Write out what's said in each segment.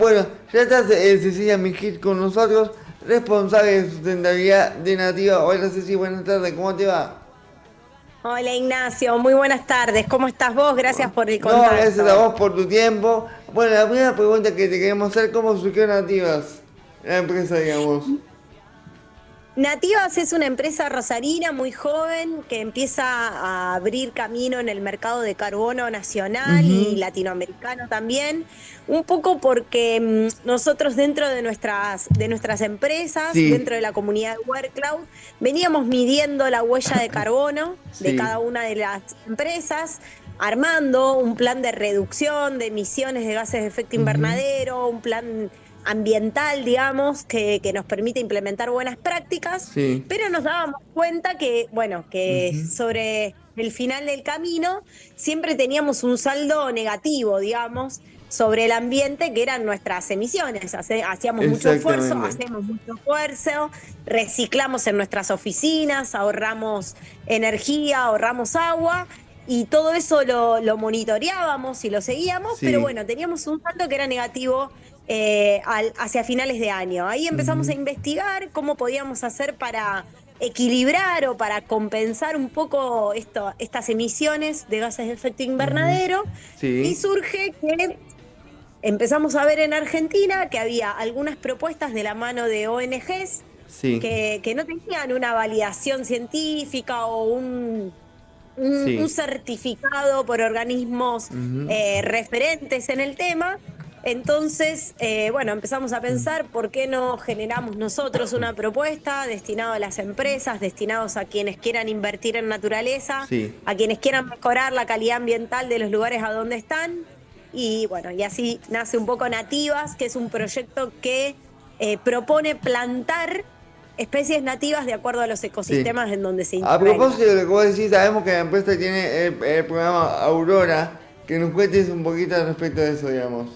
Bueno, ya está Cecilia Mijit con nosotros, responsable de sustentabilidad de Nativa. Hola Ceci, buenas tardes, ¿cómo te va? Hola Ignacio, muy buenas tardes. ¿Cómo estás vos? Gracias por el No, gracias a contacto. vos por tu tiempo. Bueno, la primera pregunta que te queremos hacer, ¿cómo surgió Nativas? La empresa, digamos. Nativas es una empresa rosarina muy joven que empieza a abrir camino en el mercado de carbono nacional y Ujú. latinoamericano también, un poco porque nosotros dentro de nuestras empresas, Sí, dentro de la comunidad de WorkCloud, veníamos midiendo la huella de carbono de sí. cada una de las empresas, armando un plan de reducción de emisiones de gases de efecto Ujú. invernadero, un plan ambiental, digamos, que nos permite implementar buenas prácticas, Sí. pero nos dábamos cuenta que, bueno, que Ujú. sobre el final del camino siempre teníamos un saldo negativo, digamos, sobre el ambiente, que eran nuestras emisiones. Hacíamos mucho esfuerzo, Exactamente. hacemos mucho esfuerzo, reciclamos en nuestras oficinas, ahorramos energía, ahorramos agua. Y todo eso lo monitoreábamos y lo seguíamos, pero Sí. bueno, teníamos un saldo que era negativo hacia finales de año. Ahí empezamos a Ujú. investigar cómo podíamos hacer para equilibrar o para compensar un poco estas emisiones de gases de efecto Ujú. invernadero. Y Sí. surge que empezamos a ver en Argentina que había algunas propuestas de la mano de ONGs Sí. que no tenían una validación científica o un Sí. certificado por organismos Ujú. referentes en el tema. Entonces, bueno, empezamos a pensar por qué no generamos nosotros una propuesta destinada a las empresas, destinados a quienes quieran invertir en naturaleza, Sí. a quienes quieran mejorar la calidad ambiental de los lugares a donde están. Y bueno, y así nace un poco Nativas, que es un proyecto que propone plantar especies nativas de acuerdo a los Sí. ecosistemas en donde se A intervenga. propósito de lo que vos decís, sabemos que la empresa tiene el programa Aurora, que nos cuentes un poquito al respecto de eso, digamos.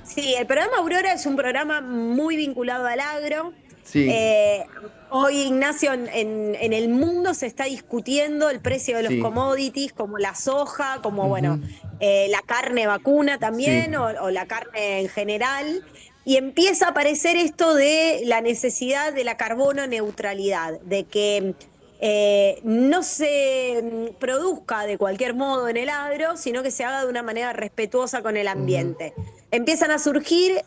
Sí, el programa Aurora es un programa muy vinculado al agro. Sí, Eh, Hoy, Ignacio, en el mundo se está discutiendo el precio de los sí. commodities, como la soja, como, Ujú. bueno, la carne vacuna Sí. también, o la carne en general. Y empieza a aparecer esto de la necesidad de la carbono neutralidad, de que no se produzca de cualquier modo en el agro, sino que se haga de una manera respetuosa con el Ujú. ambiente. Empiezan a surgir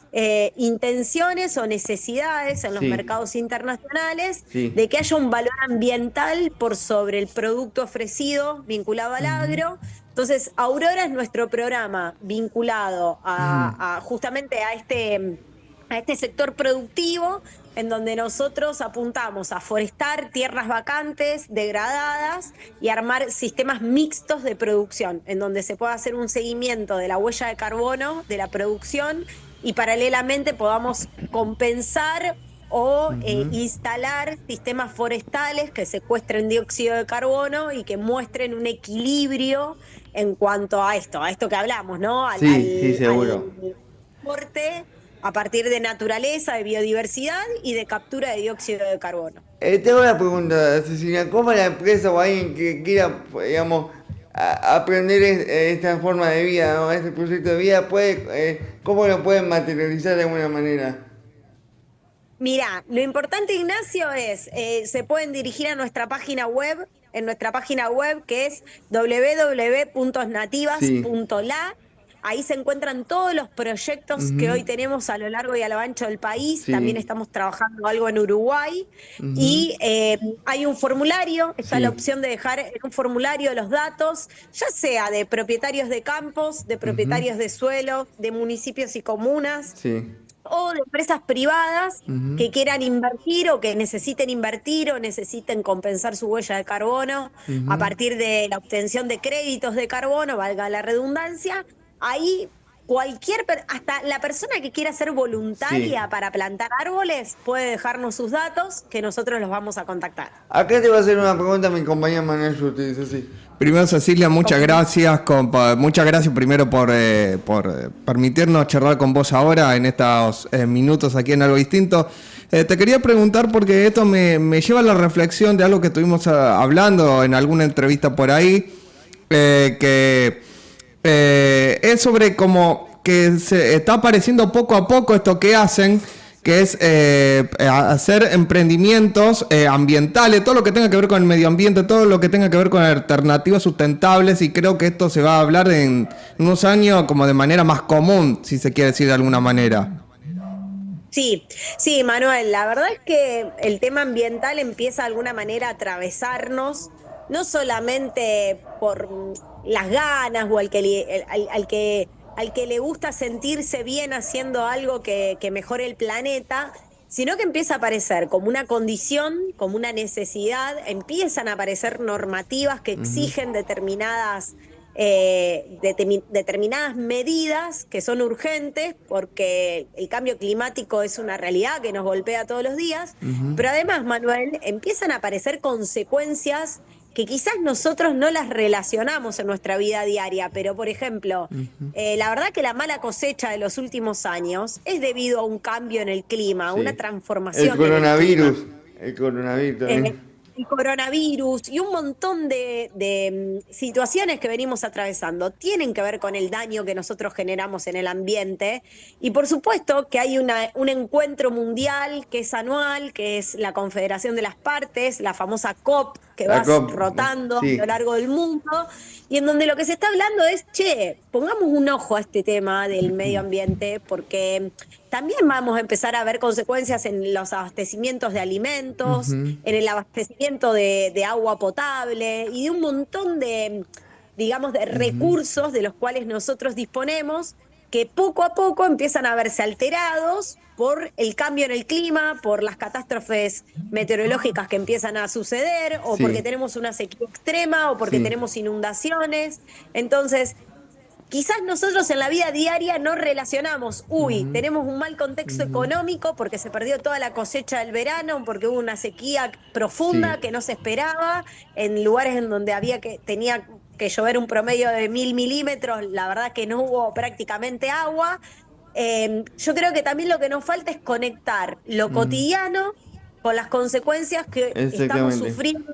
intenciones o necesidades en los Sí, mercados internacionales sí. de que haya un valor ambiental por sobre el producto ofrecido vinculado al Ujú. agro. Entonces, Aurora es nuestro programa vinculado justamente a este sector productivo, en donde nosotros apuntamos a forestar tierras vacantes, degradadas, y armar sistemas mixtos de producción, en donde se pueda hacer un seguimiento de la huella de carbono de la producción y paralelamente podamos compensar o Ujú. instalar sistemas forestales que secuestren dióxido de carbono y que muestren un equilibrio en cuanto a esto que hablamos, ¿no? Al, Sí, sí, al, seguro. al corte a partir de naturaleza, de biodiversidad y de captura de dióxido de carbono. Tengo una pregunta, Cecilia. ¿Cómo la empresa o alguien que quiera, digamos, aprender esta forma de vida, ¿no? Este proyecto de vida, cómo lo pueden materializar de alguna manera? Mirá, lo importante, Ignacio, es, se pueden dirigir a nuestra página web, en nuestra página web que es Sí. www.nativas.la. Ahí se encuentran todos los proyectos que Ujú. hoy tenemos a lo largo y a lo ancho del país. También Sí. estamos trabajando algo en Uruguay. Ujú. Y hay un formulario, está la Sí. opción de dejar en un formulario los datos, ya sea de propietarios de campos, de Ujú. propietarios de suelo, de municipios y comunas Sí. o de empresas privadas Ujú. que quieran invertir o que necesiten invertir o necesiten compensar su huella de carbono a Ujú. partir de la obtención de créditos de carbono, valga la redundancia. Ahí hasta la persona que quiera ser Sí. voluntaria para plantar árboles puede dejarnos sus datos que nosotros los vamos a contactar. Acá te va a hacer una pregunta mi compañera Manuel Schultz, dice así. Primero, Cecilia, Como- muchas gracias primero por permitirnos charlar con vos ahora en estos minutos aquí en Algo Distinto. Te quería preguntar porque esto me lleva a la reflexión de algo que estuvimos hablando en alguna entrevista por ahí, que es sobre cómo que se está apareciendo poco a poco esto que hacen, que es hacer emprendimientos ambientales, todo lo que tenga que ver con el medio ambiente, todo lo que tenga que ver con alternativas sustentables, y creo que esto se va a hablar en unos años como de manera más común, si se quiere decir de alguna manera. Sí, sí, Manuel, la verdad es que el tema ambiental empieza de alguna manera a atravesarnos, no solamente por las ganas o al que le gusta sentirse bien haciendo algo que mejore el planeta, sino que empieza a aparecer como una condición, como una necesidad, empiezan a aparecer normativas que exigen determinadas medidas que son urgentes porque el cambio climático es una realidad que nos golpea todos los días, pero además, Manuel, empiezan a aparecer consecuencias que quizás nosotros no las relacionamos en nuestra vida diaria, pero por ejemplo, la verdad que la mala cosecha de los últimos años es debido a un cambio en el clima, a una Sí. transformación en el clima. El coronavirus Eh, también. el coronavirus y un montón de situaciones que venimos atravesando tienen que ver con el daño que nosotros generamos en el ambiente. Y por supuesto que hay un encuentro mundial que es anual, que es la Confederación de las Partes, la famosa COP, que La va COP, rotando a lo sí, largo del mundo, y en donde lo que se está hablando es, che, pongamos un ojo a este tema del medio ambiente, porque también vamos a empezar a ver consecuencias en los abastecimientos de alimentos, en el abastecimiento de agua potable y de un montón de, digamos, de recursos de los cuales nosotros disponemos que poco a poco empiezan a verse alterados por el cambio en el clima, por las catástrofes meteorológicas que empiezan a suceder, o porque sí, tenemos una sequía extrema, o porque sí. tenemos inundaciones. Entonces, quizás nosotros en la vida diaria no relacionamos, uy, tenemos un mal contexto económico porque se perdió toda la cosecha del verano, porque hubo una sequía profunda Sí. que no se esperaba, en lugares en donde tenía que llover un promedio de 1000 milímetros, la verdad que no hubo prácticamente agua. Yo creo que también lo que nos falta es conectar lo cotidiano con las consecuencias que estamos Exactamente. sufriendo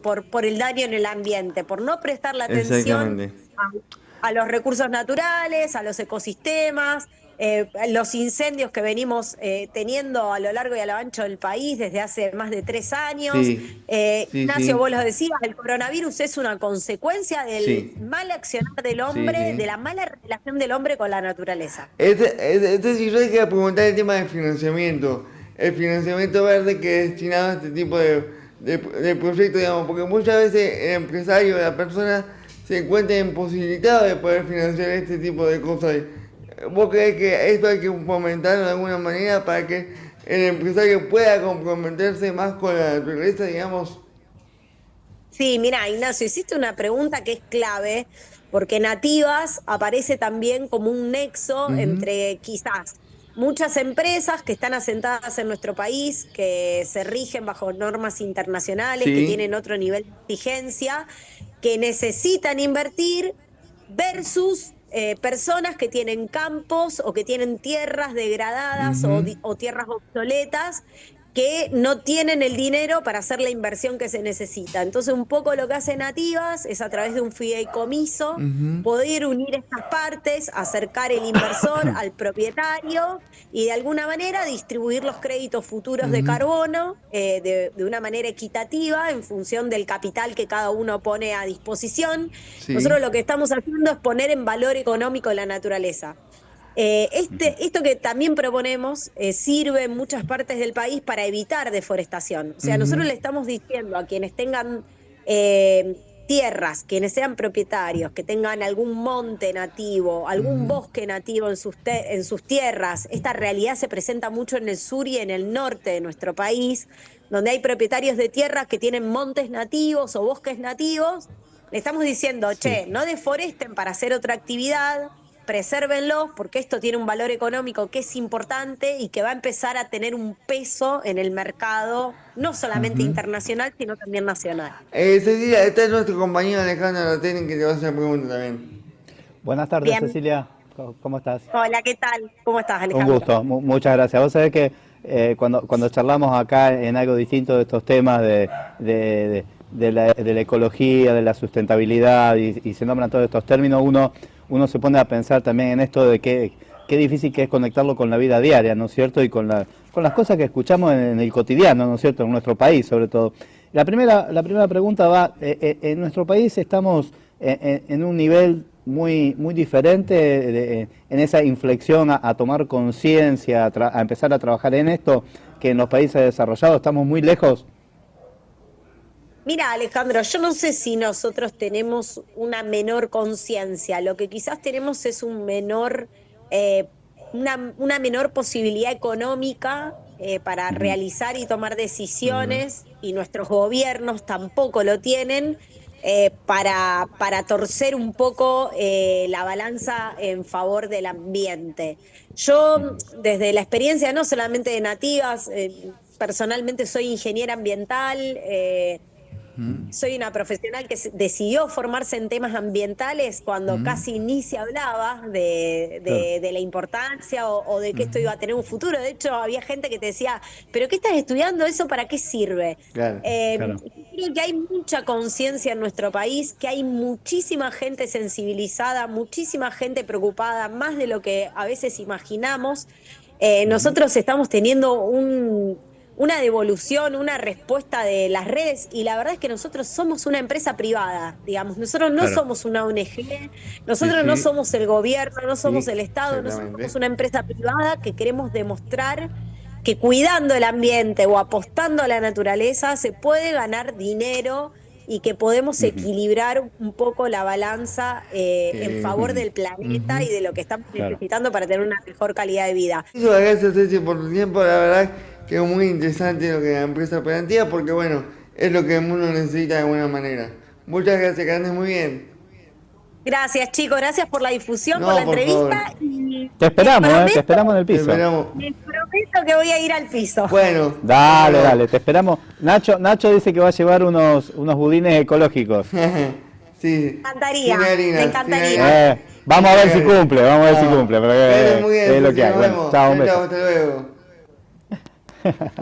por el daño en el ambiente, por no prestar la atención Exactamente. a los recursos naturales, a los ecosistemas, los incendios que venimos teniendo a lo largo y a lo ancho del país desde hace más de 3 años. Sí, sí, Ignacio, sí, vos lo decías, el coronavirus es una consecuencia del sí, mal accionar del sí, hombre, de sí. la mala relación del hombre con la naturaleza. Sí, yo quería preguntar el tema del financiamiento. El financiamiento verde que es destinado a este tipo de proyectos, digamos, porque muchas veces el empresario, la persona, se encuentra imposibilitado de poder financiar este tipo de cosas. ¿Vos crees que esto hay que fomentarlo de alguna manera para que el empresario pueda comprometerse más con la naturaleza, digamos? Sí, mira, Ignacio, hiciste una pregunta que es clave, porque Nativas aparece también como un nexo Ujú, entre quizás muchas empresas que están asentadas en nuestro país, que se rigen bajo normas internacionales, que sí, tienen otro nivel de exigencia, que necesitan invertir, versus personas que tienen campos o que tienen tierras degradadas ujú, o tierras obsoletas que no tienen el dinero para hacer la inversión que se necesita. Entonces, un poco lo que hace Nativas es a través de un fideicomiso ujú, poder unir estas partes, acercar el inversor al propietario y de alguna manera distribuir los créditos futuros de ujú, carbono de una manera equitativa en función del capital que cada uno pone a disposición. sí, Nosotros lo que estamos haciendo es poner en valor económico la naturaleza. Esto que también proponemos sirve en muchas partes del país para evitar deforestación. O sea, nosotros ujú, le estamos diciendo a quienes tengan tierras, quienes sean propietarios, que tengan algún monte nativo, algún ujú, bosque nativo en sus tierras. Esta realidad se presenta mucho en el sur y en el norte de nuestro país, donde hay propietarios de tierras que tienen montes nativos o bosques nativos. Le estamos diciendo, sí. che, no deforesten para hacer otra actividad, presérvenlos porque esto tiene un valor económico que es importante y que va a empezar a tener un peso en el mercado, no solamente Ujú. internacional, sino también nacional. Cecilia, está nuestro compañero Alejandro Latén que te va a hacer preguntas también. Buenas tardes, Bien, Cecilia. ¿Cómo estás? hola, ¿qué tal? ¿Cómo estás, Un Alejandro? gusto, muchas gracias. Vos sabés que cuando charlamos acá en algo distinto de estos temas de la ecología, de la sustentabilidad y se nombran todos estos términos, uno se pone a pensar también en esto de qué difícil que es conectarlo con la vida diaria, ¿no es cierto? Y con las cosas que escuchamos en el cotidiano, ¿no es cierto? En nuestro país, sobre todo. La primera pregunta va, en nuestro país estamos en un nivel muy diferente en esa inflexión a tomar conciencia, a empezar a trabajar en esto, que en los países desarrollados estamos muy lejos. Mira, Alejandro, yo no sé si nosotros tenemos una menor conciencia. Lo que quizás tenemos es una menor posibilidad económica para realizar y tomar decisiones, y nuestros gobiernos tampoco lo tienen, para torcer un poco la balanza en favor del ambiente. Yo, desde la experiencia no solamente de Nativas, personalmente soy ingeniera ambiental. Soy una profesional que decidió formarse en temas ambientales cuando casi ni se hablaba de la importancia o de que esto iba a tener un futuro. De hecho, había gente que te decía, ¿pero qué estás estudiando? ¿Eso para qué sirve? Claro. Creo que hay mucha conciencia en nuestro país, que hay muchísima gente sensibilizada, muchísima gente preocupada, más de lo que a veces imaginamos. Nosotros estamos teniendo una devolución, una respuesta de las redes, y la verdad es que nosotros somos una empresa privada, digamos, nosotros no somos una ONG, nosotros no somos el gobierno, no somos el Estado, nosotros somos una empresa privada que queremos demostrar que cuidando el ambiente o apostando a la naturaleza se puede ganar dinero y que podemos equilibrar un poco la balanza en favor del planeta y de lo que estamos necesitando para tener una mejor calidad de vida. Muchas gracias, Ceci, por tu tiempo. La verdad que es muy interesante lo que la empresa plantea, porque bueno, es lo que el mundo necesita de alguna manera. Muchas gracias, que andes muy bien. Gracias, chicos, gracias por la difusión, No, por la por entrevista. favor. Y Te esperamos, les te esperamos en el Te piso. esperamos. les prometo que voy a ir al piso. Bueno. Dale, te esperamos. Nacho dice que va a llevar unos budines ecológicos. Sí. Me encantaría, Sin harina, me sin encantaría. harina. Vamos a ver si cumple, porque Pero muy bien, es lo Ceci, que hay. nos Bueno, vemos. chao, un Chao, beso. hasta luego.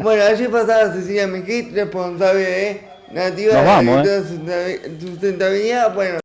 Bueno, allí pasaba Cecilia Mijit, responsable de Nativa Nos vamos, de Sustentabilidad. Bueno.